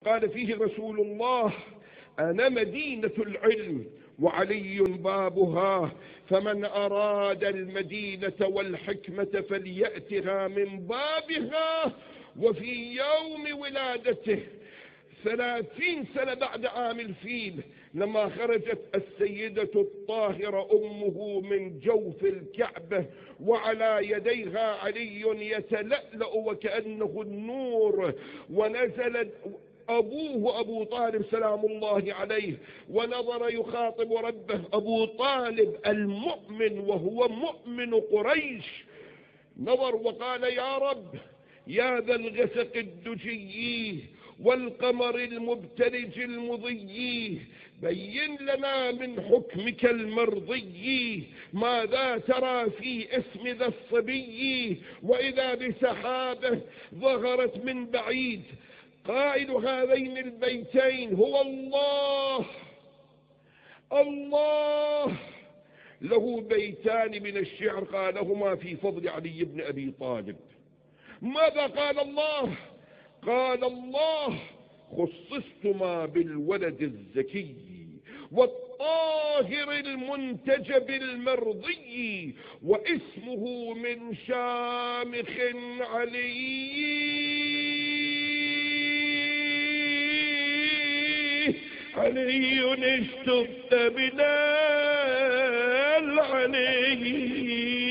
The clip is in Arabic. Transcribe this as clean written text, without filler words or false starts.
قال فيه رسول الله: أنا مدينة العلم وعلي بابها، فمن أراد المدينة والحكمة فليأتها من بابها. وفي يوم ولادته 30 سنة بعد عام الفيل، لما خرجت السيدة الطاهرة أمه من جوف الكعبة وعلى يديها علي يتلألأ وكأنه النور، ونزل أبوه أبو طالب سلام الله عليه ونظر يخاطب ربه. أبو طالب المؤمن وهو مؤمن قريش نظر وقال: يا رب، يا ذا الغسق الدجي والقمر المبتلج المضي، بين لنا من حكمك المرضي ماذا ترى في اسم ذا الصبي. وإذا بسحابه ظهرت من بعيد، قائل هذين البيتين هو الله. الله له بيتان من الشعر قالهما في فضل علي بن أبي طالب. ماذا قال الله؟ قال الله: خصصتما بالولد الزكي والطاهر المنتجب المرضي، واسمه من شامخ علي. علي اشتبت بنا العلي.